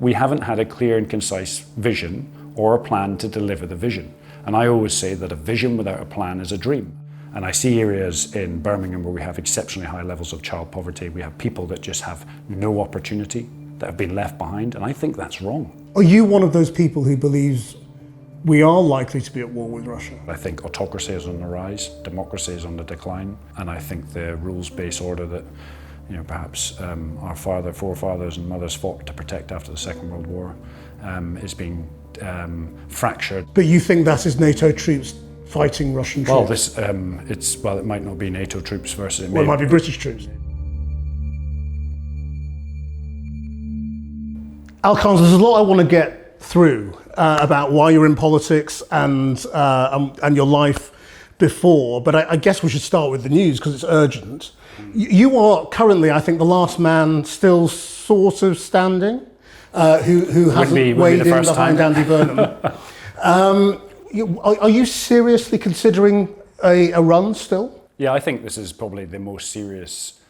we haven't had a clear and concise vision or a plan to deliver the vision. And I always say that a vision without a plan is a dream. And I see areas in Birmingham where we have exceptionally high levels of child poverty. We have people that just have no opportunity, that have been left behind, and I think that's wrong. Are you one of those people who believes we are likely to be at war with Russia? I think autocracy is on the rise, democracy is on the decline, and I think the rules-based order that perhaps our forefathers and mothers fought to protect after the Second World War is being fractured. But you think that is NATO troops fighting Russian troops? Well, it might not be NATO troops versus... It might be British troops. Al Carns, there's a lot I want to get through about why you're in politics and your life before, but I guess we should start with the news because it's urgent. You are currently, I think, the last man still sort of standing, who hasn't weighed in behind Andy Burnham. Are you seriously considering a run still? Yeah, I think this is probably the most serious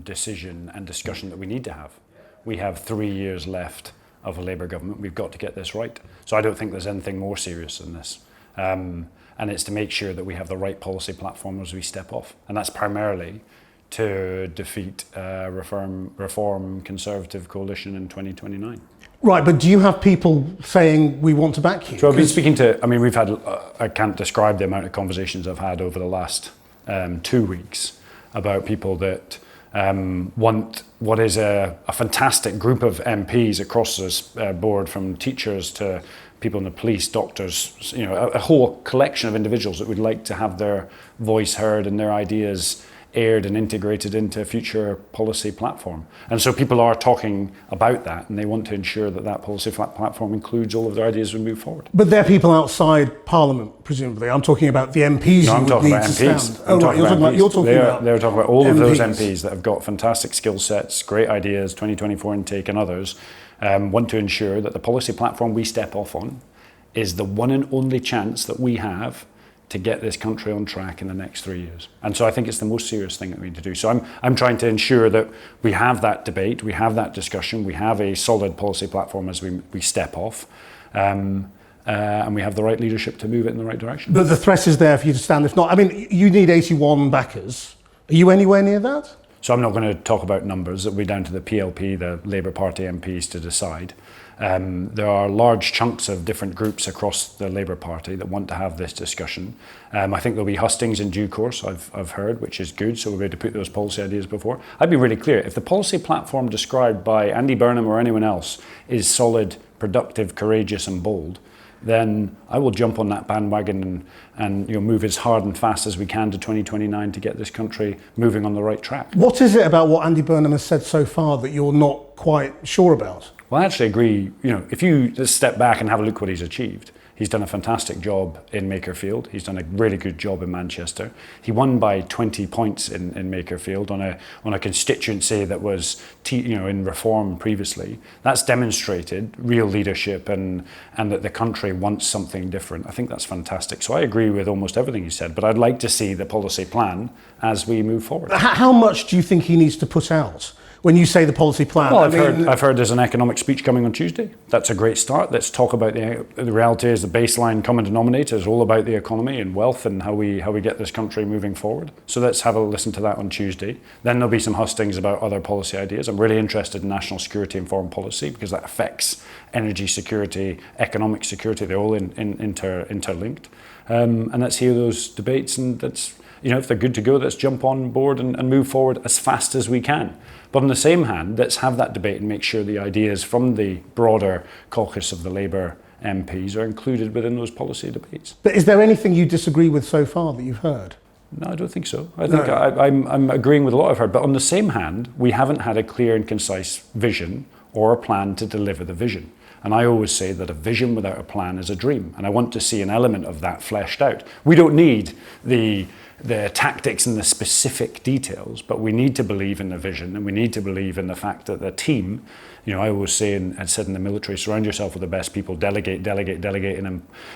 decision and discussion that we need to have. We have 3 years left of a Labour government. We've got to get this right. So I don't think there's anything more serious than this. And it's to make sure that we have the right policy platform as we step off. And that's primarily to defeat Reform Conservative coalition in 2029. Right, but do you have people saying we want to back you? So I've been speaking to, we've had, I can't describe the amount of conversations I've had over the last 2 weeks about people that want what is a fantastic group of MPs across this board, from teachers to people in the police, doctors, a whole collection of individuals that would like to have their voice heard and their ideas aired and integrated into a future policy platform. And so people are talking about that, and they want to ensure that that policy platform includes all of their ideas as we move forward. But they're people outside Parliament, presumably. I'm talking about the MPs. No, I'm talking about MPs. They're talking about all of those MPs that have got fantastic skill sets, great ideas, 2024 intake and others, want to ensure that the policy platform we step off on is the one and only chance that we have to get this country on track in the next 3 years. And so I think it's the most serious thing that we need to do. So I'm trying to ensure that we have that debate, we have that discussion, we have a solid policy platform as we step off, and we have the right leadership to move it in the right direction. But the threat is there for you to stand. If not, you need 81 backers. Are you anywhere near that? So I'm not going to talk about numbers. It'll be down to the PLP, the Labour Party MPs, to decide. There are large chunks of different groups across the Labour Party that want to have this discussion. I think there'll be hustings in due course, I've heard, which is good, so we'll be able to put those policy ideas before. I'd be really clear, if the policy platform described by Andy Burnham or anyone else is solid, productive, courageous and bold, then I will jump on that bandwagon and move as hard and fast as we can to 2029 to get this country moving on the right track. What is it about what Andy Burnham has said so far that you're not quite sure about? Well, I actually agree. If you just step back and have a look what he's achieved, he's done a fantastic job in Makerfield. He's done a really good job in Manchester. He won by 20 points in Makerfield on a constituency that was in Reform previously. That's demonstrated real leadership and that the country wants something different. I think that's fantastic. So I agree with almost everything he said, but I'd like to see the policy plan as we move forward. How much do you think he needs to put out? When you say the policy plan? Well, I've heard there's an economic speech coming on Tuesday. That's a great start. Let's talk about the reality is the baseline common denominator is all about the economy and wealth and how we get this country moving forward. So let's have a listen to that on Tuesday. Then there'll be some hustings about other policy ideas. I'm really interested in national security and foreign policy because that affects energy security, economic security. They're all interlinked. And let's hear those debates, and that's, if they're good to go, let's jump on board and move forward as fast as we can. But on the same hand, let's have that debate and make sure the ideas from the broader caucus of the Labour MPs are included within those policy debates. But is there anything you disagree with so far that you've heard? No, I don't think so. I think I'm agreeing with a lot I've heard. But on the same hand, we haven't had a clear and concise vision or a plan to deliver the vision. And I always say that a vision without a plan is a dream. And I want to see an element of that fleshed out. We don't need the tactics and the specific details, but we need to believe in the vision, and we need to believe in the fact that the team, I always say, and I've said in the military, surround yourself with the best people, delegate, and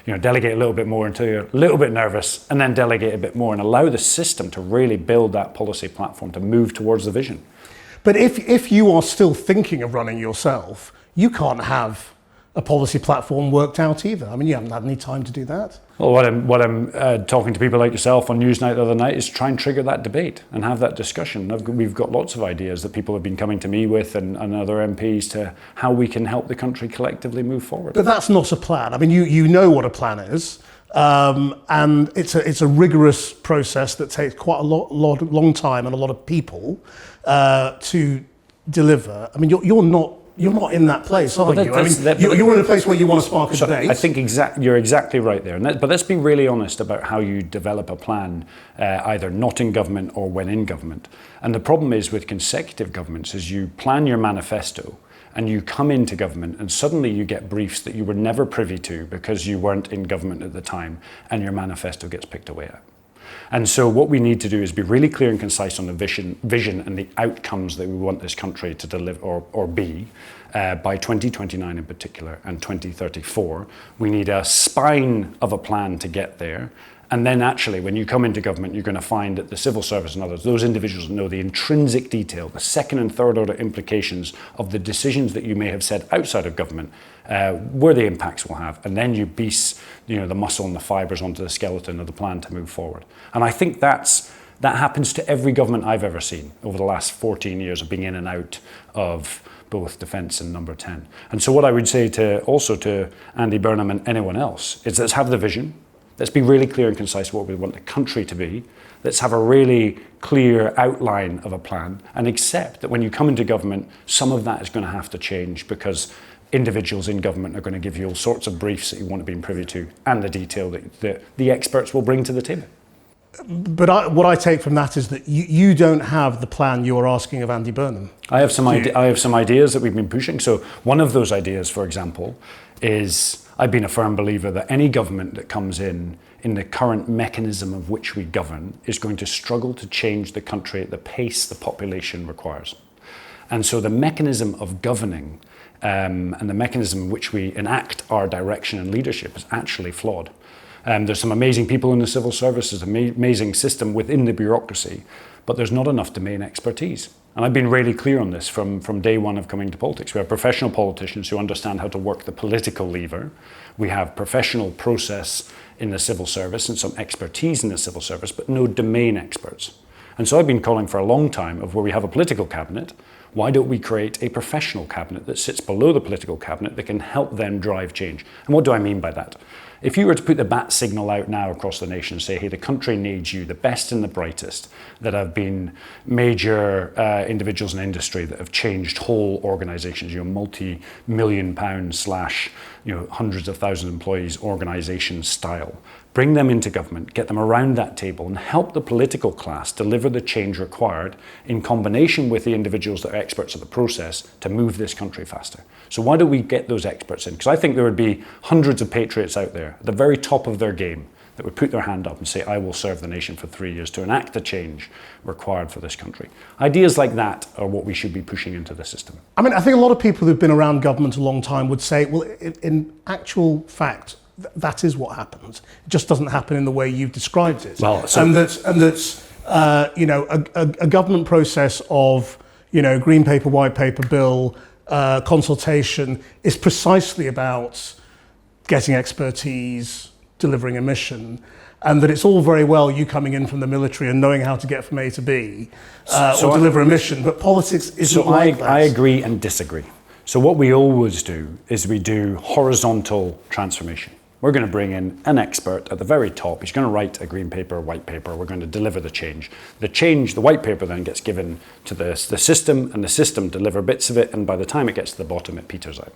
then, delegate a little bit more until you're a little bit nervous, and then delegate a bit more, and allow the system to really build that policy platform to move towards the vision. But if you are still thinking of running yourself, you can't have a policy platform worked out either. I mean, you haven't had any time to do that. Well, what I'm talking to people like yourself on Newsnight the other night is try and trigger that debate and have that discussion. We've got lots of ideas that people have been coming to me with and other MPs to how we can help the country collectively move forward. But that's not a plan. I mean, you know what a plan is, and it's a rigorous process that takes quite a long time and a lot of people to deliver. I mean, you're not in that place, are you? I mean, you're in a place where you want to spark a debate. I think you're exactly right there. But let's be really honest about how you develop a plan, either not in government or when in government. And the problem is with consecutive governments is you plan your manifesto and you come into government and suddenly you get briefs that you were never privy to because you weren't in government at the time, and your manifesto gets picked away at. And so what we need to do is be really clear and concise on the vision and the outcomes that we want this country to deliver or be by 2029 in particular and 2034. We need a spine of a plan to get there. And then actually, when you come into government, you're going to find that the civil service and others, those individuals know the intrinsic detail, the second and third order implications of the decisions that you may have said outside of government, where the impacts will have. And then you piece, the muscle and the fibers onto the skeleton of the plan to move forward. And I think that happens to every government I've ever seen over the last 14 years of being in and out of both defence and number 10. And so what I would say to Andy Burnham and anyone else is let's have the vision. Let's be really clear and concise what we want the country to be. Let's have a really clear outline of a plan and accept that when you come into government, some of that is going to have to change because individuals in government are going to give you all sorts of briefs that you want to be privy to and the detail that the experts will bring to the table. But what I take from that is that you don't have the plan you're asking of Andy Burnham. I have some ideas that we've been pushing. So one of those ideas, for example, is I've been a firm believer that any government that comes in the current mechanism of which we govern is going to struggle to change the country at the pace the population requires. And so the mechanism of governing and the mechanism in which we enact our direction and leadership is actually flawed. There's some amazing people in the civil service, there's an amazing system within the bureaucracy, but there's not enough domain expertise. And I've been really clear on this from day one of coming to politics. We have professional politicians who understand how to work the political lever. We have professional process in the civil service and some expertise in the civil service, but no domain experts. And so I've been calling for a long time of where we have a political cabinet, why don't we create a professional cabinet that sits below the political cabinet that can help them drive change? And what do I mean by that? If you were to put the bat signal out now across the nation and say, hey, the country needs you, the best and the brightest, that have been major individuals in industry that have changed whole organizations, multi-million pound / hundreds of thousands of employees organization style, bring them into government, get them around that table and help the political class deliver the change required in combination with the individuals that are experts of the process to move this country faster. So why don't we get those experts in? Because I think there would be hundreds of patriots out there at the very top of their game that would put their hand up and say, I will serve the nation for 3 years to enact the change required for this country. Ideas like that are what we should be pushing into the system. I mean, I think a lot of people who've been around government a long time would say, well, in actual fact, that is what happens. It just doesn't happen in the way you've described it. Well, so and that's a government process of green paper, white paper, bill, consultation is precisely about getting expertise, delivering a mission, and that it's all very well you coming in from the military and knowing how to get from A to B or deliver a mission, but politics isn't like that. I agree and disagree. So what we always do is we do horizontal transformation. We're going to bring in an expert at the very top. He's going to write a green paper, white paper. We're going to deliver the change. The white paper then gets given to the system, and the system deliver bits of it, and by the time it gets to the bottom, it peters out.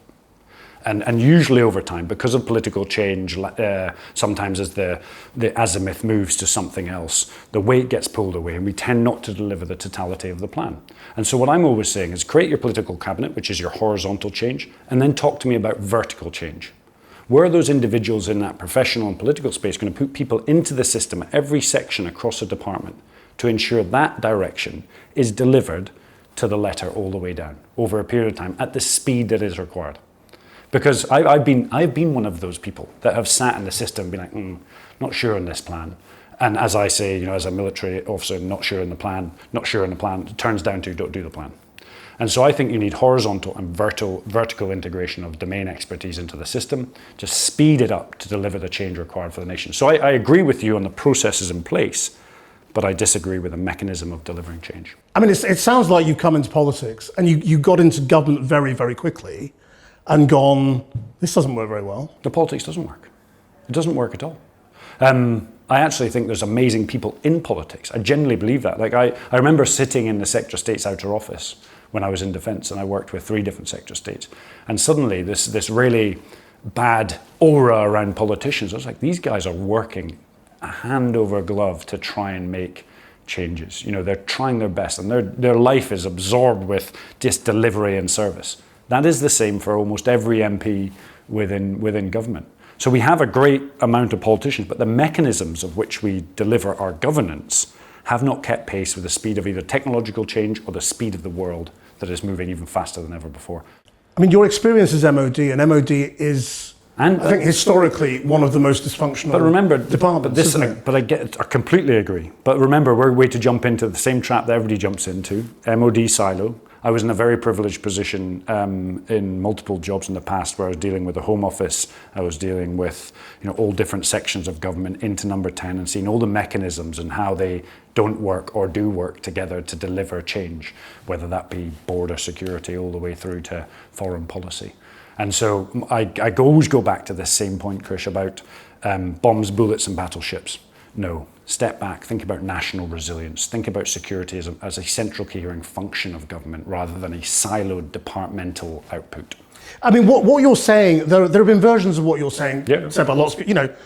And usually over time, because of political change, sometimes as the azimuth moves to something else, the weight gets pulled away, and we tend not to deliver the totality of the plan. And so what I'm always saying is create your political cabinet, which is your horizontal change, and then talk to me about vertical change. Where are those individuals in that professional and political space going to put people into the system at every section across a department to ensure that direction is delivered to the letter all the way down over a period of time at the speed that is required? Because I've been one of those people that have sat in the system and been like, not sure on this plan. And as I say, as a military officer, not sure in the plan, it turns down to don't do the plan. And so I think you need horizontal and vertical integration of domain expertise into the system to speed it up to deliver the change required for the nation. So I agree with you on the processes in place, but I disagree with the mechanism of delivering change. I mean, it sounds like you come into politics and you got into government very, very quickly and gone, this doesn't work very well. The politics doesn't work. It doesn't work at all. I actually think there's amazing people in politics. I genuinely believe that. Like I remember sitting in the Secretary of State's outer office when I was in defence, and I worked with 3 different Secretary of States. And suddenly this really bad aura around politicians, I was like, these guys are working hand over glove to try and make changes. You know, they're trying their best, and their life is absorbed with just delivery and service. That is the same for almost every MP within government. So we have a great amount of politicians, but the mechanisms of which we deliver our governance have not kept pace with the speed of either technological change or the speed of the world that is moving even faster than ever before. I mean, your experience as MOD, and MOD is, I think, historically one of the most dysfunctional departments. I completely agree. But remember, we're way to jump into the same trap that everybody jumps into, MOD silo. I was in a very privileged position in multiple jobs in the past where I was dealing with the Home Office, I was dealing with all different sections of government into number 10 and seeing all the mechanisms and how they don't work or do work together to deliver change, whether that be border security all the way through to foreign policy. And so I always go back to this same point, Krish, about bombs, bullets and battleships. No, step back, think about national resilience, think about security as a central cohering function of government rather than a siloed departmental output. I mean, what you're saying, there have been versions of what you're saying said by lots of,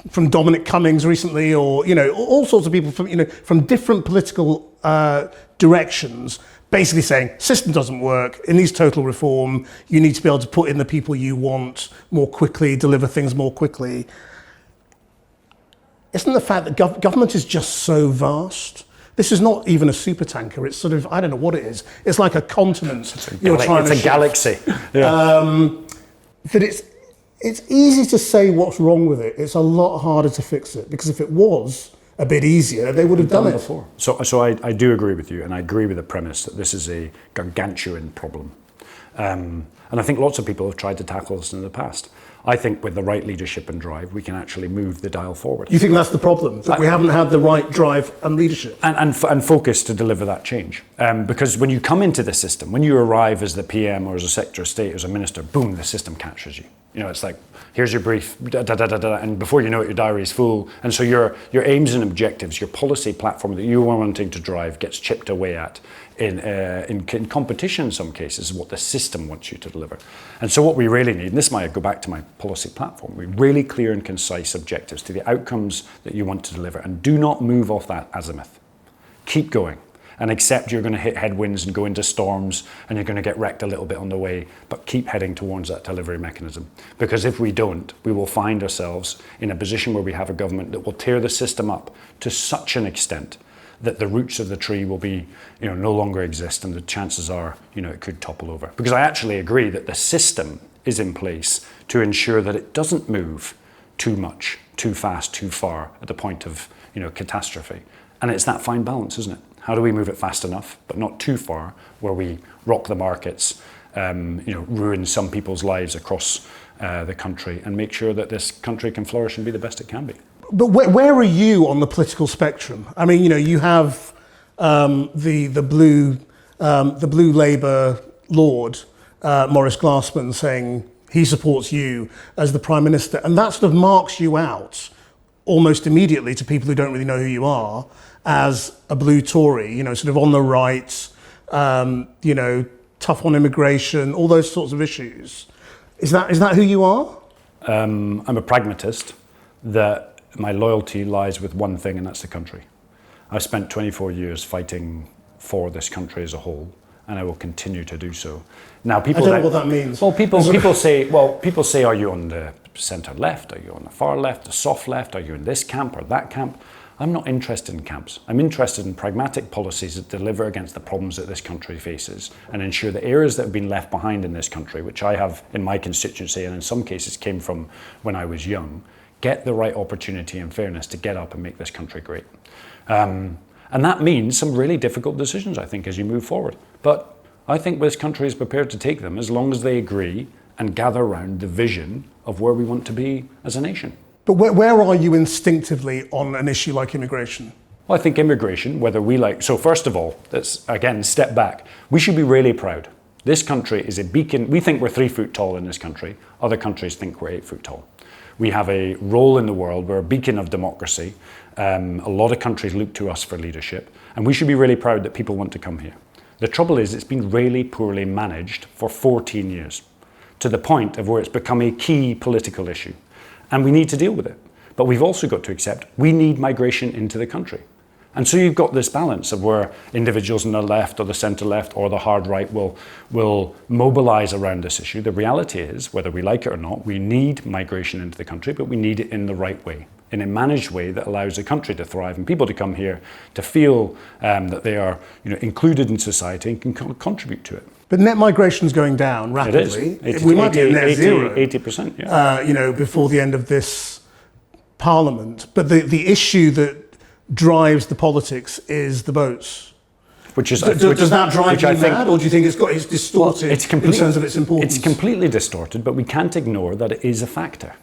from Dominic Cummings recently, or, all sorts of people from different political directions, basically saying, system doesn't work, it needs total reform, you need to be able to put in the people you want more quickly, deliver things more quickly. Isn't the fact that government is just so vast? This is not even a supertanker. It's sort of, I don't know what it is. It's like a continent. It's a galaxy. That it's easy to say what's wrong with it. It's a lot harder to fix it, because if it was a bit easier, they would have done it before. So I do agree with you, and I agree with the premise that this is a gargantuan problem. And I think lots of people have tried to tackle this in the past. I think with the right leadership and drive, we can actually move the dial forward. You think that's the problem? That we haven't had the right drive and leadership? And focus to deliver that change. Because when you come into the system, when you arrive as the PM or as a Secretary of State, as a minister, boom, the system captures you. It's like, here's your brief, and before you know it, your diary is full. And so your aims and objectives, your policy platform that you are wanting to drive gets chipped away at in competition in some cases, what the system wants you to deliver. And so what we really need, and this might go back to my policy platform, we really clear and concise objectives to the outcomes that you want to deliver, and do not move off that azimuth. Keep going. And accept you're going to hit headwinds and go into storms and you're going to get wrecked a little bit on the way, but keep heading towards that delivery mechanism. Because if we don't, we will find ourselves in a position where we have a government that will tear the system up to such an extent that the roots of the tree will be, no longer exist, and the chances are, it could topple over. Because I actually agree that the system is in place to ensure that it doesn't move too much, too fast, too far at the point of, catastrophe. And it's that fine balance, isn't it? How do we move it fast enough, but not too far, where we rock the markets, ruin some people's lives across the country, and make sure that this country can flourish and be the best it can be. But where are you on the political spectrum? I mean, you have the blue Labour Lord, Maurice Glassman, saying he supports you as the Prime Minister, and that sort of marks you out almost immediately to people who don't really know who you are as a blue Tory, sort of on the right, tough on immigration, all those sorts of issues. Is that who you are? I'm a pragmatist. That my loyalty lies with one thing, and that's the country. I've spent 24 years fighting for this country as a whole, and I will continue to do so. Now, people I don't know what that means. Well, people say, are you on the centre left? Are you on the far left, the soft left? Are you in this camp or that camp? I'm not interested in camps. I'm interested in pragmatic policies that deliver against the problems that this country faces and ensure the areas that have been left behind in this country, which I have in my constituency and in some cases came from when I was young, get the right opportunity and fairness to get up and make this country great. And that means some really difficult decisions, I think, as you move forward. But I think this country is prepared to take them as long as they agree and gather around the vision of where we want to be as a nation. But where are you instinctively on an issue like immigration? Well, I think immigration, whether we like, so first of all, let's again step back. We should be really proud. This country is a beacon. We think we're 3 foot tall in this country. Other countries think we're 8 foot tall. We have a role in the world. We're a beacon of democracy. A lot of countries look to us for leadership, and we should be really proud that people want to come here. The trouble is it's been really poorly managed for 14 years, to the point of where it's become a key political issue, and we need to deal with it. But we've also got to accept we need migration into the country. And so you've got this balance of where individuals on the left or the centre left or the hard right will mobilise around this issue. The reality is, whether we like it or not, we need migration into the country, but we need it in the right way, in a managed way that allows the country to thrive and people to come here to feel that they are included in society and can contribute to it. But net migration is going down rapidly. It is. We might be at net zero. 80%, yeah. Before the end of this parliament. But the issue that drives the politics is the boats. Does that drive you mad, or do you think it's distorted in terms of its importance? It's completely distorted, but we can't ignore that it is a factor.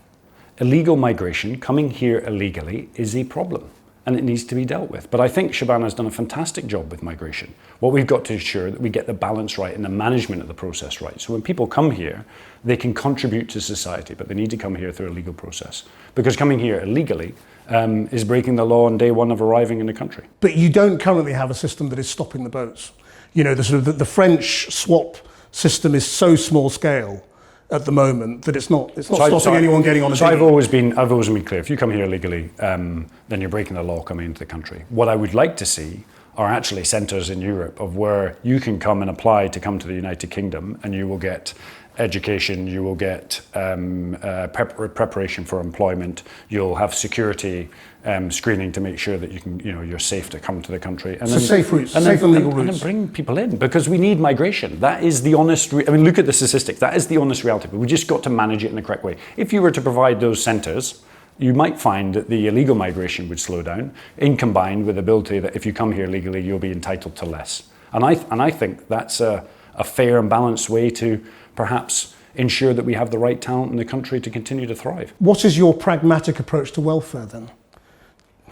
Illegal migration, coming here illegally, is a problem, and it needs to be dealt with. But I think Shabana has done a fantastic job with migration. What we've got to ensure that we get the balance right and the management of the process right. So when people come here, they can contribute to society, but they need to come here through a legal process. Because coming here illegally is breaking the law on day one of arriving in the country. But you don't currently have a system that is stopping the boats. The French swap system is so small scale at the moment that it's not stopping anyone getting on a dinghy. I've always been clear. If you come here illegally, then you're breaking the law coming into the country. What I would like to see are actually centres in Europe of where you can come and apply to come to the United Kingdom, and you will get education, you will get preparation for employment, you'll have security screening to make sure that you're safe to come to the country. And safe routes, safe and legal routes. And then bring people in, because we need migration. That is the honest, look at the statistics, that is the honest reality, but we just got to manage it in the correct way. If you were to provide those centres, you might find that the illegal migration would slow down, in combined with the ability that if you come here legally, you'll be entitled to less. And I think that's a fair and balanced way to perhaps ensure that we have the right talent in the country to continue to thrive. What is your pragmatic approach to welfare then?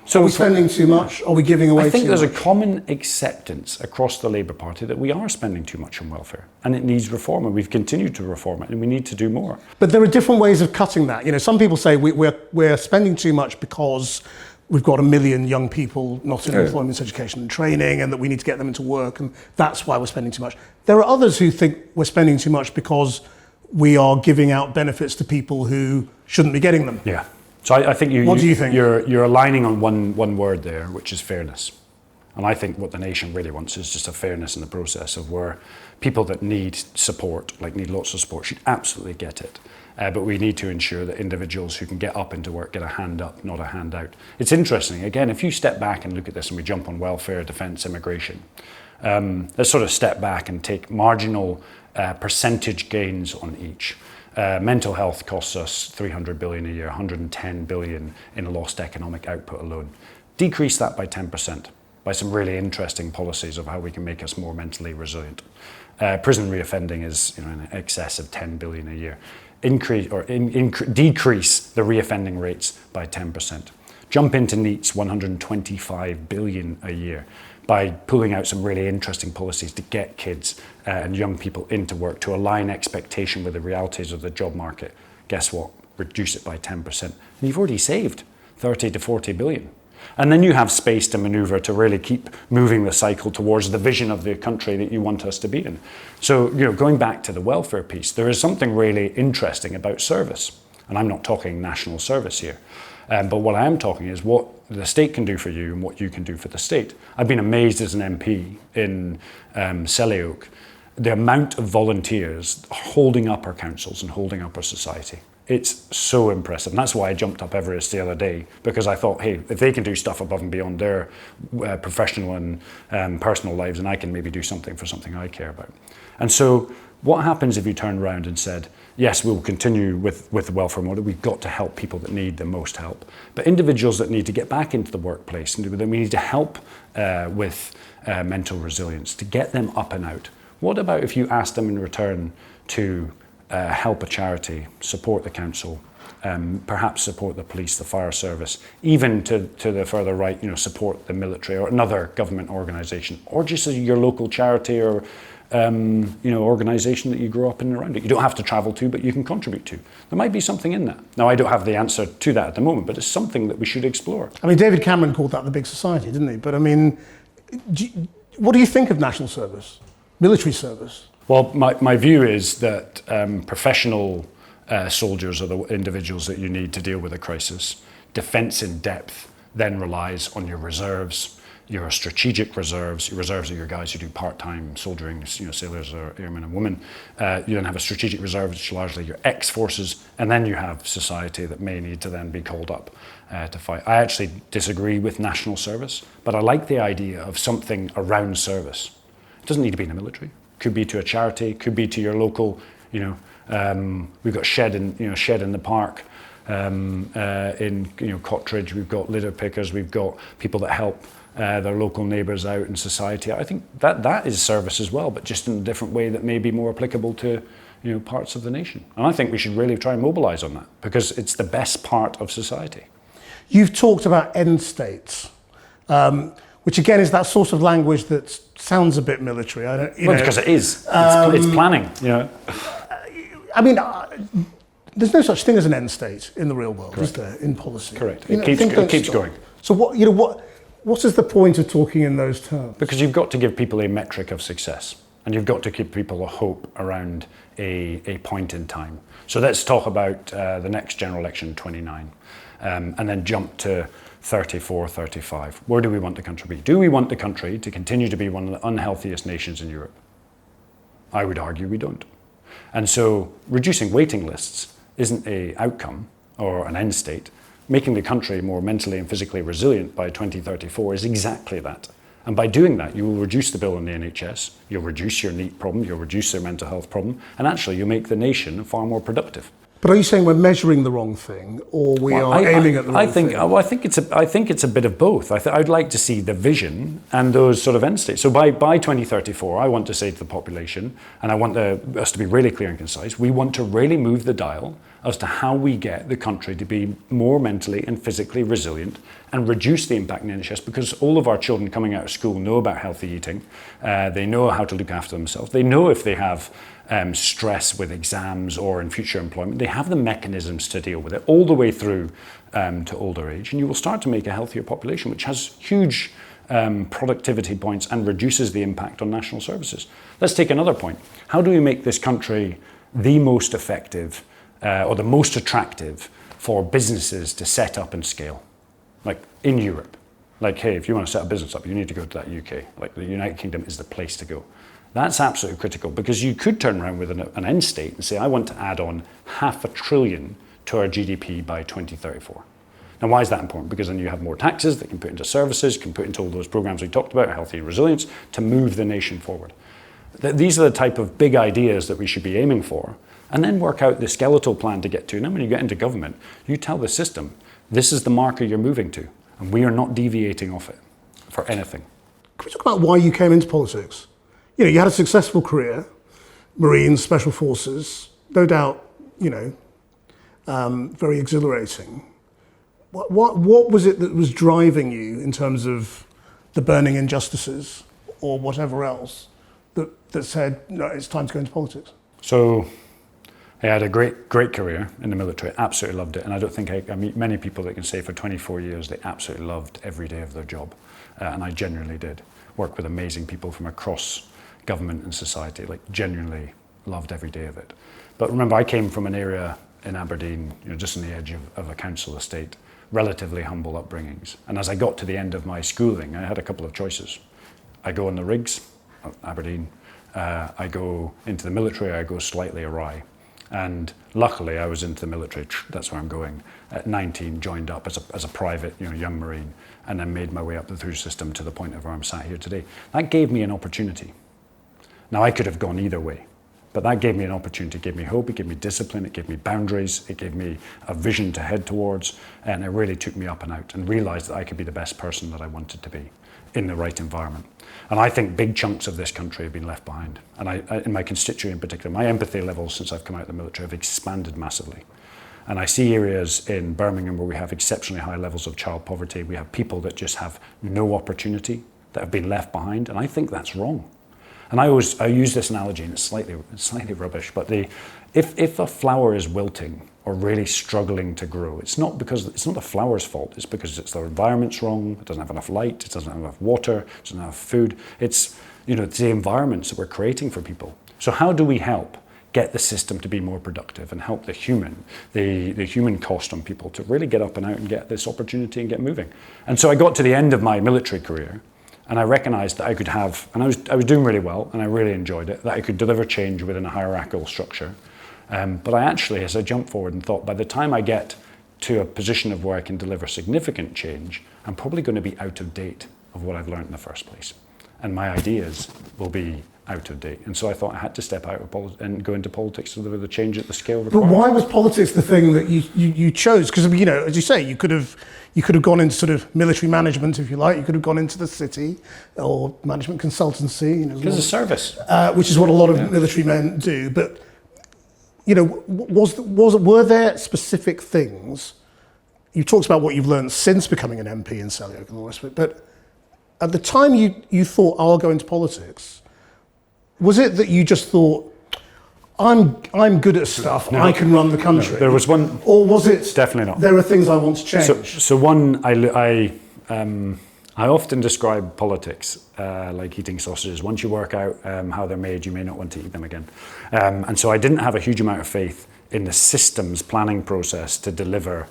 So are we spending too much? Are we giving away too much? I think there's a common acceptance across the Labour Party that we are spending too much on welfare and it needs reform, and we've continued to reform it, and we need to do more. But there are different ways of cutting that. Some people say we're spending too much because we've got 1 million young people not in employment, education and training, and that we need to get them into work, and that's why we're spending too much. There are others who think we're spending too much because we are giving out benefits to people who shouldn't be getting them. Yeah. So I think what do you think? You're aligning on one word there, which is fairness. And I think what the nation really wants is just a fairness in the process of where people that need support, need lots of support, should absolutely get it. But we need to ensure that individuals who can get up into work get a hand up, not a hand out. It's interesting, again, if you step back and look at this and we jump on welfare, defence, immigration, let's sort of step back and take marginal percentage gains on each. Mental health costs us 300 billion a year, 110 billion in lost economic output alone. Decrease that by 10% by some really interesting policies of how we can make us more mentally resilient. Prison reoffending is in excess of 10 billion a year. Decrease the reoffending rates by 10%. Jump into NEETs 125 billion a year by pulling out some really interesting policies to get kids and young people into work, to align expectation with the realities of the job market. Guess what? Reduce it by 10%. And you've already saved 30 to 40 billion. And then you have space to maneuver to really keep moving the cycle towards the vision of the country that you want us to be in. So, going back to the welfare piece, there is something really interesting about service. And I'm not talking national service here. But what I am talking is what the state can do for you and what you can do for the state. I've been amazed as an MP in Selly Oak, the amount of volunteers holding up our councils and holding up our society. It's so impressive. And that's why I jumped up Everest the other day, because I thought, hey, if they can do stuff above and beyond their professional and personal lives, and I can maybe do something for something I care about. And so what happens if you turn around and said, yes, we'll continue with the welfare model. We've got to help people that need the most help. But individuals that need to get back into the workplace, and we need to help with mental resilience, to get them up and out. What about if you asked them in return to help a charity, support the council, perhaps support the police, the fire service, even to the further right, support the military or another government organisation, or just your local charity or organisation that you grew up in and around it. You don't have to travel to, but you can contribute to. There might be something in that. Now, I don't have the answer to that at the moment, but it's something that we should explore. I mean, David Cameron called that the big society, didn't he? But I mean, what do you think of national service, military service? Well, my view is that professional soldiers are the individuals that you need to deal with a crisis. Defence in depth then relies on your reserves, your strategic reserves. Your reserves are your guys who do part-time soldiering, sailors or airmen and women. You then have a strategic reserve, which is largely your ex-forces, and then you have society that may need to then be called up to fight. I actually disagree with national service, but I like the idea of something around service. It doesn't need to be in the military. Could be to a charity, could be to your local, we've got shed in the park in Cottridge. We've got litter pickers. We've got people that help their local neighbours out in society. I think that is service as well, but just in a different way that may be more applicable to parts of the nation. And I think we should really try and mobilise on that because it's the best part of society. You've talked about end states, which again is that sort of language that sounds a bit military. Because it is. It's planning. I mean, there's no such thing as an end state in the real world, Correct. is there, in policy? Correct. It keeps going. So what is the point of talking in those terms? Because you've got to give people a metric of success, and you've got to give people a hope around a point in time. So let's talk about the next general election, 29, and then jump to 34, 35. Where do we want the country to be? Do we want the country to continue to be one of the unhealthiest nations in Europe? I would argue we don't. And so reducing waiting lists isn't an outcome or an end state. Making the country more mentally and physically resilient by 2034 is exactly that. And by doing that, you will reduce the bill on the NHS, you'll reduce your NEET problem, you'll reduce their mental health problem, and actually you'll make the nation far more productive. But are you saying we're measuring the wrong thing, or we are aiming at the wrong thing? I think it's a bit of both. I'd like to see the vision and those sort of end states. So by 2034, I want to say to the population, and I want us to be really clear and concise, we want to really move the dial as to how we get the country to be more mentally and physically resilient and reduce the impact in the NHS, because all of our children coming out of school know about healthy eating. They know how to look after themselves. They know if they have stress with exams or in future employment, they have the mechanisms to deal with it all the way through to older age. And you will start to make a healthier population, which has huge productivity points and reduces the impact on national services. Let's take another point. How do we make this country the most effective or the most attractive for businesses to set up and scale? Like in Europe, like, hey, if you want to set a business up, you need to go to that UK. Like the United Kingdom is the place to go. That's absolutely critical, because you could turn around with an end state and say, I want to add on $500 billion to our GDP by 2034. Now, why is that important? Because then you have more taxes that you can put into services, can put into all those programs we talked about, healthy resilience, to move the nation forward. These are the type of big ideas that we should be aiming for, and then work out the skeletal plan to get to. And then when you get into government, you tell the system, this is the marker you're moving to, and we are not deviating off it for anything. Can we talk about why you came into politics? You had a successful career, Marines, Special Forces, no doubt, very exhilarating. What was it that was driving you in terms of the burning injustices or whatever else that said, no, it's time to go into politics? So I had a great career in the military. Absolutely loved it. And I don't think I meet many people that can say for 24 years they absolutely loved every day of their job. And I genuinely did. Work with amazing people from across government and society, like genuinely loved every day of it. But remember, I came from an area in Aberdeen, just on the edge of a council estate, relatively humble upbringings. And as I got to the end of my schooling, I had a couple of choices. I go on the rigs, Aberdeen, I go into the military, I go slightly awry. And luckily I was into the military, that's where I'm going. At 19, joined up as a private, young Marine, and then made my way up the through system to the point of where I'm sat here today. That gave me an opportunity. Now, I could have gone either way, but that gave me an opportunity. It gave me hope, it gave me discipline, it gave me boundaries, it gave me a vision to head towards, and it really took me up and out and realised that I could be the best person that I wanted to be. in the right environment. And I think big chunks of this country have been left behind. And in my constituency in particular, my empathy levels since I've come out of the military have expanded massively. And I see areas in Birmingham where we have exceptionally high levels of child poverty. We have people that just have no opportunity, that have been left behind. And I think that's wrong. And I use this analogy, and it's slightly rubbish, but if a flower is wilting or really struggling to grow, it's not the flower's fault. It's because the environment's wrong. It doesn't have enough light. It doesn't have enough water. It doesn't have food. It's the environments that we're creating for people. So how do we help get the system to be more productive and help the human cost on people to really get up and out and get this opportunity and get moving? And so I got to the end of my military career, and I recognized that I could have, and I was doing really well, and I really enjoyed it, that I could deliver change within a hierarchical structure. But I actually, as I jumped forward and thought, by the time I get to a position of where I can deliver significant change, I'm probably going to be out of date of what I've learned in the first place. And my ideas will be out of date. And so I thought I had to step out of and go into politics to deliver the change at the scale required. But why was politics the thing that you chose? Because, as you say, you could have gone into sort of military management, if you like. You could have gone into the city or management consultancy. Because of service. Which is what a lot of military men do. But, were there specific things? You talked about what you've learned since becoming an MP in Selyoak and all the rest of it. But at the time you thought, I'll go into politics, was it that you just thought, I'm good at stuff, no, I can run the country? No, there was one. Or was it? Definitely not. There are things I want to change. So one, I often describe politics like eating sausages. Once you work out how they're made, you may not want to eat them again. And so I didn't have a huge amount of faith in the systems planning process to deliver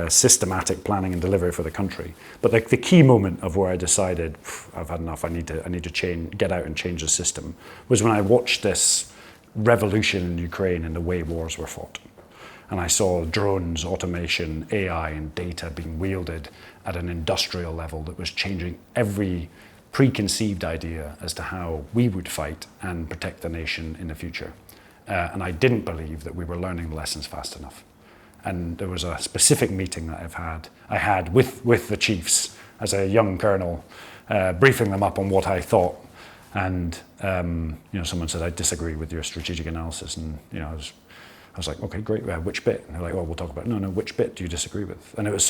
systematic planning and delivery for the country. But the key moment of where I decided, I've had enough, I need to get out and change the system, was when I watched this revolution in Ukraine and the way wars were fought. And I saw drones, automation, AI and data being wielded at an industrial level that was changing every preconceived idea as to how we would fight and protect the nation in the future. And I didn't believe that we were learning the lessons fast enough. And there was a specific meeting that I had with the chiefs as a young colonel, briefing them up on what I thought. And someone said, I disagree with your strategic analysis. And I was like, okay, great. Which bit? And they're like, well, we'll talk about it. No, which bit do you disagree with? And it was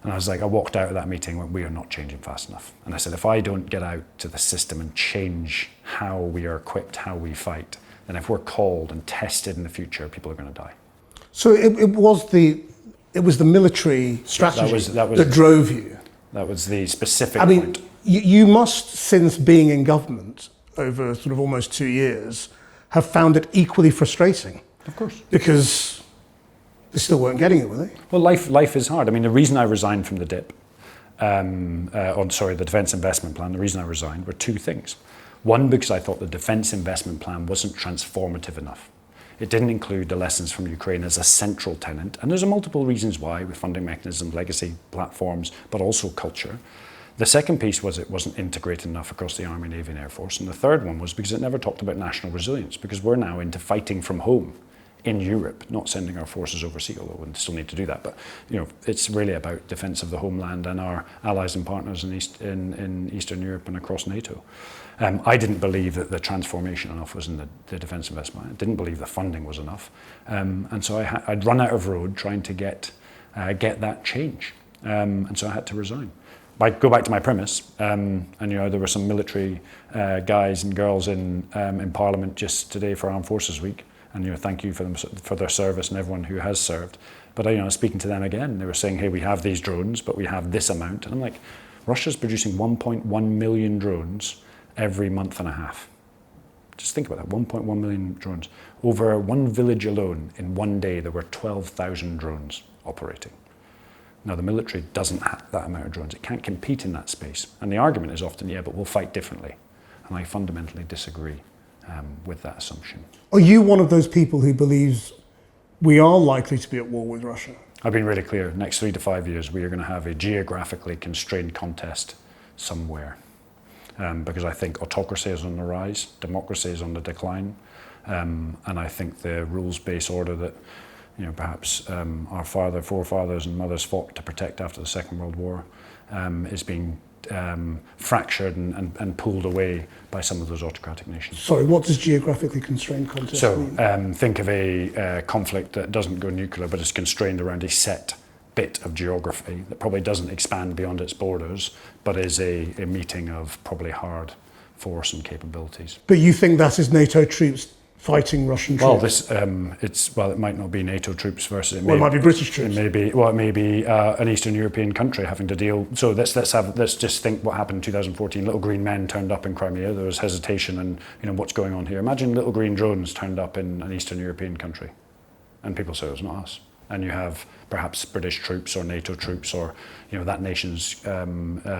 and I was like, I walked out of that meeting and went, we are not changing fast enough. And I said, if I don't get out to the system and change how we are equipped, how we fight, then if we're called and tested in the future, people are going to die. So it was the military strategy that drove you. That was the specific point. You must, since being in government over sort of almost 2 years, have found it equally frustrating. Of course. Because they still weren't getting it, were they? Well, life is hard. The reason I resigned from the DIP, the Defence Investment Plan, the reason I resigned were two things. One, because I thought the Defence Investment Plan wasn't transformative enough. It didn't include the lessons from Ukraine as a central tenet. And there's multiple reasons why, with funding mechanisms, legacy platforms, but also culture. The second piece was it wasn't integrated enough across the Army, Navy and Air Force. And the third one was because it never talked about national resilience, because we're now into fighting from home in Europe, not sending our forces overseas, although we still need to do that. But it's really about defence of the homeland and our allies and partners in Eastern Europe and across NATO. I didn't believe that the transformation enough was in the defence investment. I didn't believe the funding was enough. And so I'd run out of road trying to get that change. And so I had to resign. I go back to my premise, and there were some military guys and girls in Parliament just today for Armed Forces Week, and thank you for them for their service and everyone who has served. But speaking to them again, they were saying, hey, we have these drones, but we have this amount, and I'm like, Russia's producing 1.1 million drones every month and a half. Just think about that, 1.1 million drones. Over one village alone, in one day, there were 12,000 drones operating. Now, the military doesn't have that amount of drones. It can't compete in that space. And the argument is often, yeah, but we'll fight differently. And I fundamentally disagree with that assumption. Are you one of those people who believes we are likely to be at war with Russia? I've been really clear. Next 3 to 5 years, we are going to have a geographically constrained contest somewhere. Because I think autocracy is on the rise, democracy is on the decline. And I think the rules-based order that perhaps our forefathers and mothers fought to protect after the Second World War is being fractured and pulled away by some of those autocratic nations. Sorry, what does geographically constrained context mean? Think of a conflict that doesn't go nuclear, but is constrained around a set bit of geography that probably doesn't expand beyond its borders, but is a meeting of probably hard force and capabilities. But you think that is NATO troops fighting Russian troops? Well, it might not be NATO troops versus it might be British troops. It may be an Eastern European country having to deal. So let's just think what happened in 2014. Little green men turned up in Crimea. There was hesitation, and what's going on here. Imagine little green drones turned up in an Eastern European country, and people say it's not us. And you have perhaps British troops or NATO troops or that nation's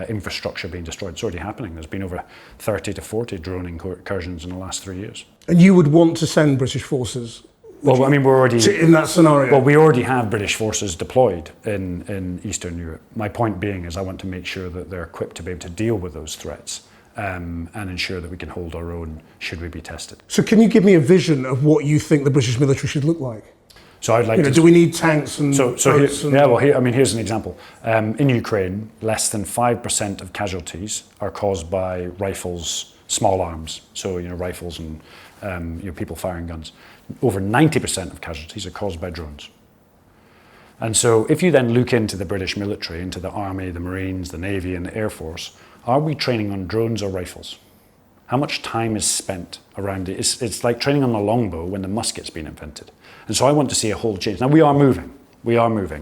infrastructure being destroyed. It's already happening. There's been over 30 to 40 drone incursions in the last 3 years. And you would want to send British forces? Well, I mean, we're already in that scenario. Well, we already have British forces deployed in Eastern Europe. My point being is I want to make sure that they're equipped to be able to deal with those threats and ensure that we can hold our own should we be tested. So can you give me a vision of what you think the British military should look like? So I'd like to. Do we need tanks and boats? Here's an example. In Ukraine, less than 5% of casualties are caused by rifles, small arms. So rifles and people firing guns. Over 90% of casualties are caused by drones. And so if you then look into the British military, into the Army, the Marines, the Navy and the Air Force, are we training on drones or rifles? How much time is spent around it? It's like training on a longbow when the musket's been invented. And so I want to see a whole change. Now we are moving.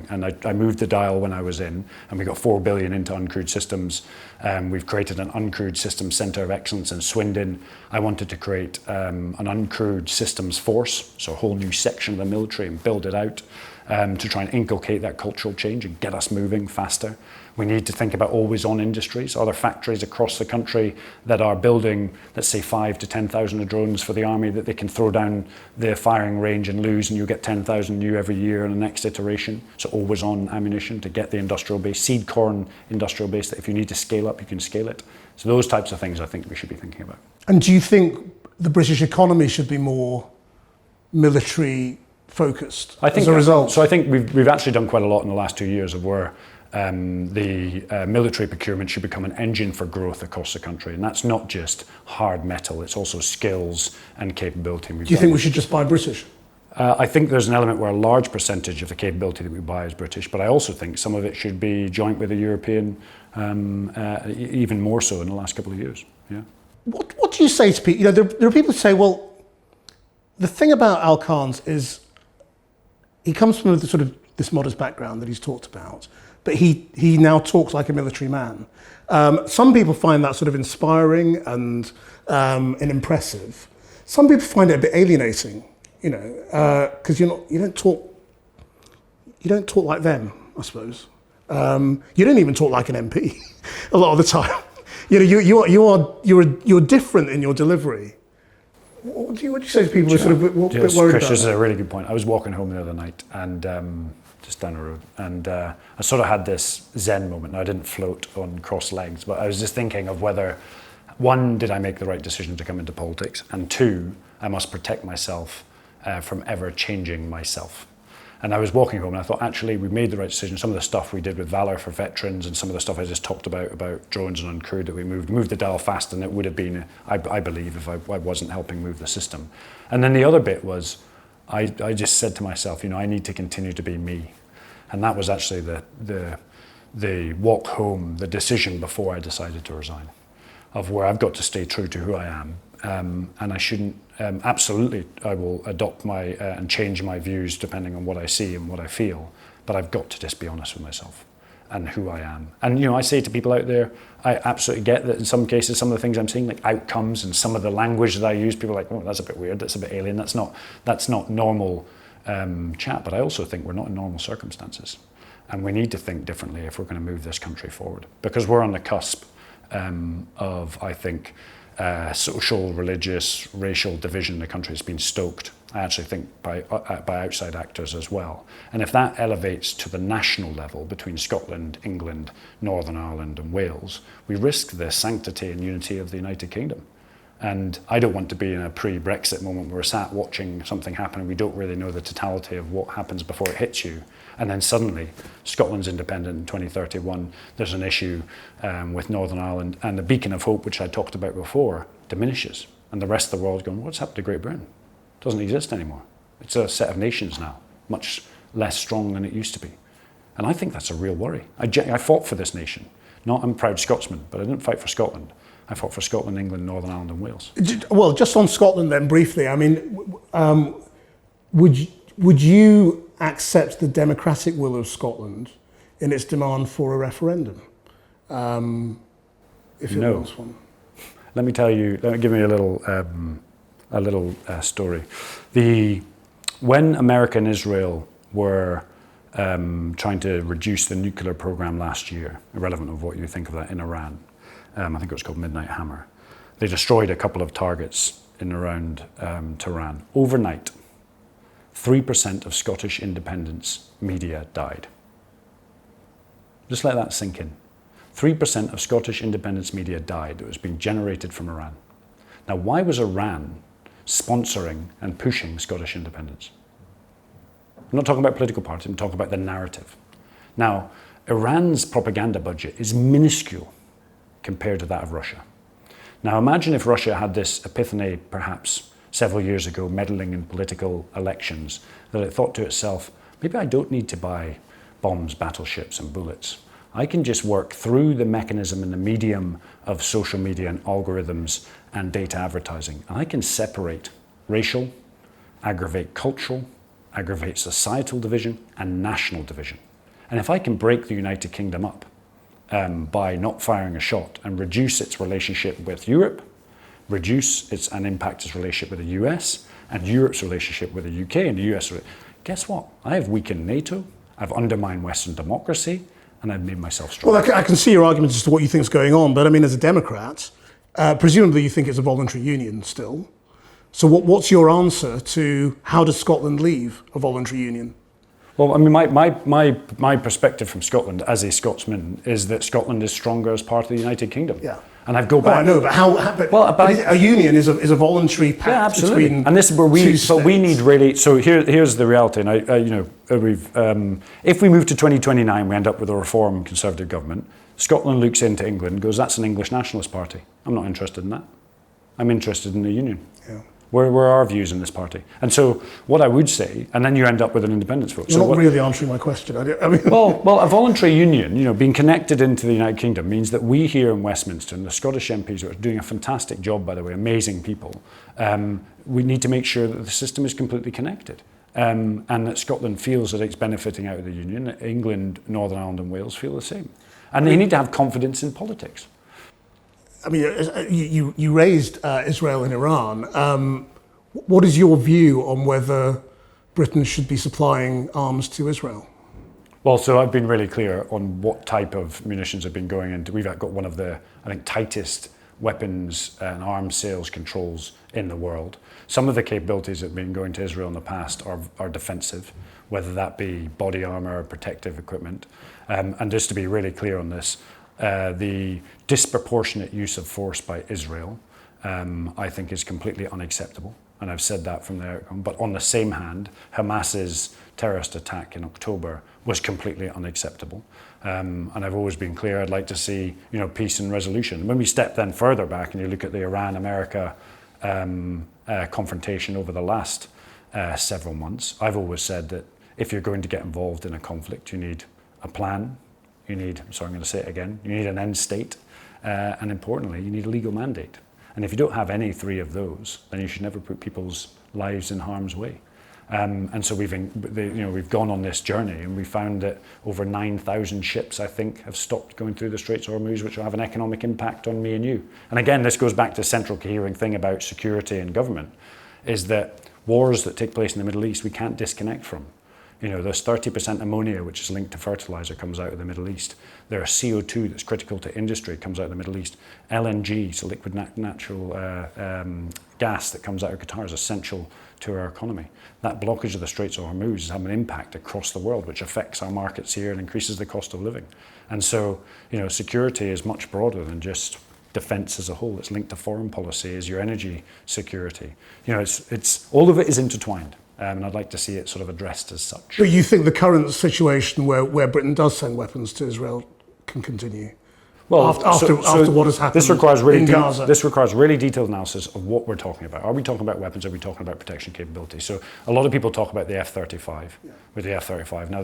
And I moved the dial when I was in, and we got 4 billion into uncrewed systems. We've created an uncrewed systems centre of excellence in Swindon. I wanted to create an uncrewed systems force, so a whole new section of the military, and build it out to try and inculcate that cultural change and get us moving faster. We need to think about always-on industries. Are there factories across the country that are building, let's say, 5,000 to 10,000 drones for the army that they can throw down the firing range and lose, and you get 10,000 new every year in the next iteration? So always-on ammunition to get the industrial base, seed corn industrial base, that if you need to scale up, you can scale it. So those types of things I think we should be thinking about. And do you think the British economy should be more military focused as a result? So I think we've actually done quite a lot in the last 2 years of where the military procurement should become an engine for growth across the country. And that's not just hard metal, it's also skills and capability. Do you think we should just buy British? I think there's an element where a large percentage of the capability that we buy is British, but I also think some of it should be joint with the European, even more so in the last couple of years. Yeah. What do you say to people? There are people who say, well, the thing about Al Carns is he comes from the sort of this modest background that he's talked about, but he now talks like a military man. Some people find that sort of inspiring and impressive. Some people find it a bit alienating, because you don't talk like them, I suppose. You don't even talk like an MP a lot of the time. You're different in your delivery. What do you say to people who are sort of a bit worried Chris, about this is a really good point. I was walking home the other night and just down the road, and I sort of had this Zen moment. Now, I didn't float on crossed legs, but I was just thinking of whether, one, did I make the right decision to come into politics, and two, I must protect myself from ever changing myself. And I was walking home and I thought, actually, we made the right decision. Some of the stuff we did with Valour for veterans and some of the stuff I just talked about drones and uncrewed, that we moved the dial fast, and it would have been, I believe, if I wasn't helping move the system. And then the other bit was, I just said to myself, I need to continue to be me. And that was actually the walk home, the decision before I decided to resign, of where I've got to stay true to who I am. And I shouldn't, absolutely, I will adopt and change my views depending on what I see and what I feel, but I've got to just be honest with myself and who I am. And, I say to people out there, I absolutely get that in some cases, some of the things I'm seeing, like outcomes and some of the language that I use, people are like, oh, that's a bit weird, that's a bit alien, that's not normal chat, but I also think we're not in normal circumstances. And we need to think differently if we're going to move this country forward, because we're on the cusp of, I think, social, religious, racial division in the country has been stoked. I actually think by outside actors as well. And if that elevates to the national level between Scotland, England, Northern Ireland and Wales, we risk the sanctity and unity of the United Kingdom. And I don't want to be in a pre-Brexit moment where we're sat watching something happen and we don't really know the totality of what happens before it hits you. And then suddenly, Scotland's independent in 2031, there's an issue with Northern Ireland, and the beacon of hope, which I talked about before, diminishes. And the rest of the world is going, what's happened to Great Britain? It doesn't exist anymore. It's a set of nations now, much less strong than it used to be. And I think that's a real worry. I fought for this nation. I'm a proud Scotsman, but I didn't fight for Scotland. I fought for Scotland, England, Northern Ireland and Wales. Well, just on Scotland then, briefly, I mean, would you accept the democratic will of Scotland in its demand for a referendum? If it wants one? Let me give me a little story. When America and Israel were trying to reduce the nuclear program last year, irrelevant of what you think of that, in Iran, I think it was called Midnight Hammer, they destroyed a couple of targets in around Tehran. Overnight, 3% of Scottish independence media died. Just let that sink in. 3% of Scottish independence media died that was being generated from Iran. Now, why was Iran sponsoring and pushing Scottish independence? I'm not talking about political parties, I'm talking about the narrative. Now, Iran's propaganda budget is minuscule compared to that of Russia. Now, imagine if Russia had this epiphany, perhaps several years ago, meddling in political elections, that it thought to itself, maybe I don't need to buy bombs, battleships, and bullets. I can just work through the mechanism and the medium of social media and algorithms and data advertising. And I can separate racial, aggravate cultural, aggravate societal division, and national division. And if I can break the United Kingdom up by not firing a shot and reduce its relationship with Europe, and impact its relationship with the US, and Europe's relationship with the UK and the US, guess what? I have weakened NATO, I've undermined Western democracy, and I've made myself strong. Well, I can see your arguments as to what you think is going on, but I mean, as a Democrat, presumably you think it's a voluntary union still. So what's your answer to how does Scotland leave a voluntary union? Well, I mean, my perspective from Scotland as a Scotsman is that Scotland is stronger as part of the United Kingdom. Yeah. And I've go back. I know, but a union is a voluntary pact between. And this is where we need really. So here's the reality. And if we move to 2029, we end up with a reform Conservative government. Scotland looks into England and goes, "That's an English nationalist party. I'm not interested in that. I'm interested in the union." Yeah. Where are our views in this party? And so what I would say, and then you end up with an independence vote. You're not really answering my question. I mean, well, a voluntary union, being connected into the United Kingdom means that we here in Westminster, and the Scottish MPs who are doing a fantastic job, by the way, amazing people, we need to make sure that the system is completely connected. And that Scotland feels that it's benefiting out of the union, that England, Northern Ireland and Wales feel the same. And they need to have confidence in politics. I mean, you raised Israel and Iran. What is your view on whether Britain should be supplying arms to Israel? Well, so I've been really clear on what type of munitions have been going into. We've got one of the, I think, tightest weapons and arms sales controls in the world. Some of the capabilities that have been going to Israel in the past are defensive, whether that be body armor or protective equipment. And just to be really clear on this, the disproportionate use of force by Israel, I think, is completely unacceptable. And I've said that from the outcome. But on the same hand, Hamas's terrorist attack in October was completely unacceptable. And I've always been clear, I'd like to see, peace and resolution. When we step then further back and you look at the Iran-America confrontation over the last several months, I've always said that if you're going to get involved in a conflict, you need a plan. You need an end state. And importantly, you need a legal mandate. And if you don't have any three of those, then you should never put people's lives in harm's way. And so we've gone on this journey, and we found that over 9,000 ships, I think, have stopped going through the Straits of Hormuz, which will have an economic impact on me and you. And again, this goes back to the central cohering thing about security and government, is that wars that take place in the Middle East, we can't disconnect from. There's 30% ammonia, which is linked to fertilizer, comes out of the Middle East. There's CO2 that's critical to industry, comes out of the Middle East. LNG, so liquid natural gas that comes out of Qatar, is essential to our economy. That blockage of the Straits of Hormuz is having an impact across the world, which affects our markets here and increases the cost of living. And so, security is much broader than just defence as a whole. It's linked to foreign policy, is your energy security. It's all of it is intertwined. And I'd like to see it sort of addressed as such. But you think the current situation where Britain does send weapons to Israel can continue? Well, after what has happened in Gaza? This requires really detailed analysis of what we're talking about. Are we talking about weapons? Are we talking about protection capability? So a lot of people talk about the F-35, with the F-35. Now,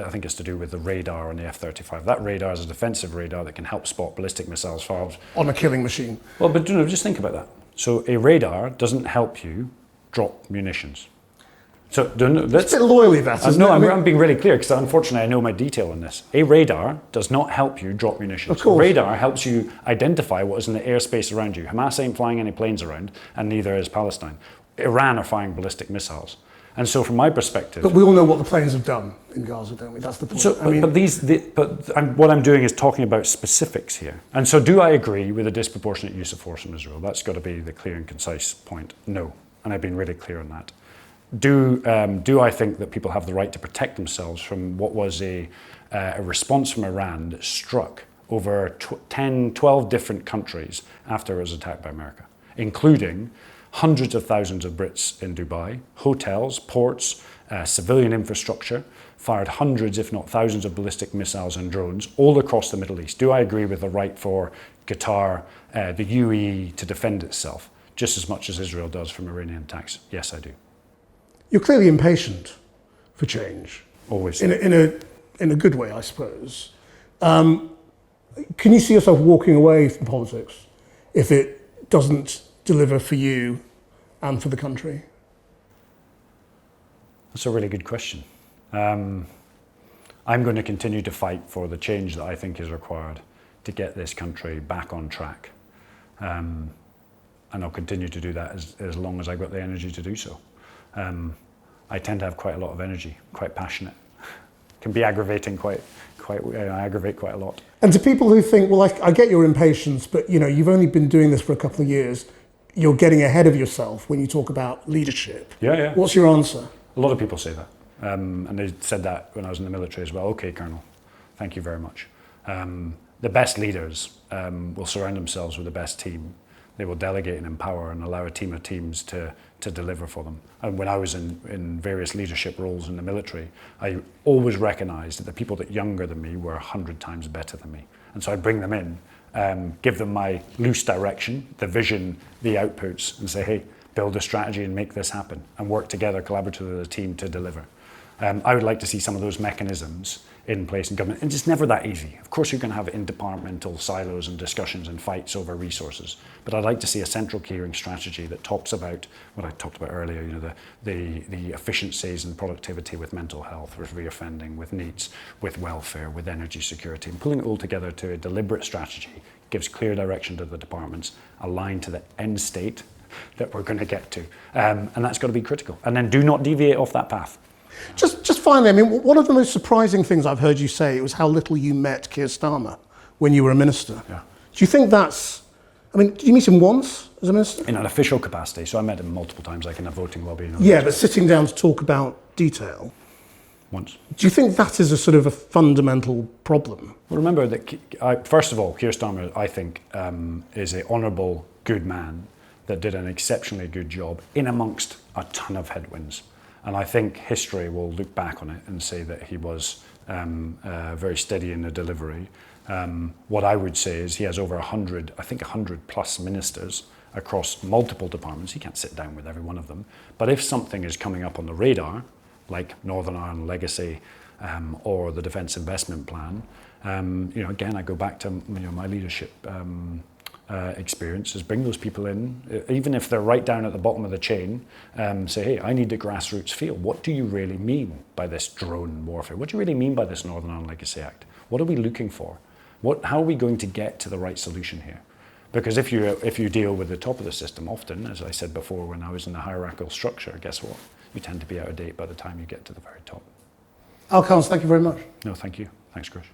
I think it's to do with the radar on the F-35. That radar is a defensive radar that can help spot ballistic missiles fired on a killing machine. Well, but just think about that. So a radar doesn't help you drop munitions. So it's a bit loyally that, isn't it? I'm being really clear because unfortunately I know my detail on this. A radar does not help you drop munitions. Of course. A radar helps you identify what is in the airspace around you. Hamas ain't flying any planes around, and neither is Palestine. Iran are firing ballistic missiles. And so from my perspective... But we all know what the planes have done in Gaza, don't we? That's the point. So, what I'm doing is talking about specifics here. And so do I agree with a disproportionate use of force from Israel? That's got to be the clear and concise point. No. And I've been really clear on that. Do I think that people have the right to protect themselves from what was a response from Iran that struck over 10, 12 different countries after it was attacked by America, including hundreds of thousands of Brits in Dubai, hotels, ports, civilian infrastructure, fired hundreds, if not thousands, of ballistic missiles and drones all across the Middle East? Do I agree with the right for Qatar, the UAE to defend itself just as much as Israel does from Iranian attacks? Yes, I do. You're clearly impatient for change. Always. In a good way, I suppose. Can you see yourself walking away from politics if it doesn't deliver for you and for the country? That's a really good question. I'm going to continue to fight for the change that I think is required to get this country back on track. And I'll continue to do that as long as I've got the energy to do so. I tend to have quite a lot of energy, quite passionate. Can be aggravating I aggravate quite a lot. And to people who think, well, I get your impatience, but you've only been doing this for a couple of years, you're getting ahead of yourself when you talk about leadership. Yeah. What's your answer? A lot of people say that. And they said that when I was in the military as well. Okay, Colonel, thank you very much. The best leaders will surround themselves with the best team. They will delegate and empower and allow a team of teams to deliver for them. And when I was in various leadership roles in the military, I always recognized that the people that younger than me were 100 times better than me. And so I'd bring them in, give them my loose direction, the vision, the outputs, and say, hey, build a strategy and make this happen, and work together collaboratively as a team to deliver. I would like to see some of those mechanisms in place in government. And it's never that easy. Of course, you're going to have interdepartmental silos and discussions and fights over resources. But I'd like to see a central clearing strategy that talks about what I talked about earlier, the efficiencies and productivity with mental health, with reoffending, with needs, with welfare, with energy security, and pulling it all together to a deliberate strategy gives clear direction to the departments, aligned to the end state that we're going to get to. And that's got to be critical. And then do not deviate off that path. Just finally, one of the most surprising things I've heard you say was how little you met Keir Starmer when you were a minister. Yeah. Do you think did you meet him once as a minister? In an official capacity, so I met him multiple times, like in a voting lobby. Yeah, but sitting down to talk about detail. Once. Do you think that is a sort of a fundamental problem? Well, remember that, first of all, Keir Starmer, I think, is an honourable, good man that did an exceptionally good job in amongst a ton of headwinds. And I think history will look back on it and say that he was very steady in the delivery. What I would say is he has over 100 plus ministers across multiple departments. He can't sit down with every one of them. But if something is coming up on the radar, like Northern Ireland Legacy or the Defence Investment Plan, again, I go back to my leadership experience is bring those people in, even if they're right down at the bottom of the chain, say, hey, I need the grassroots feel. What do you really mean by this drone warfare? What do you really mean by this Northern Ireland Legacy Act? What are we looking for? How are we going to get to the right solution here? Because if you deal with the top of the system, often, as I said before, when I was in the hierarchical structure, guess what? You tend to be out of date by the time you get to the very top. Al Carns, thank you very much. No, thank you. Thanks, Chris.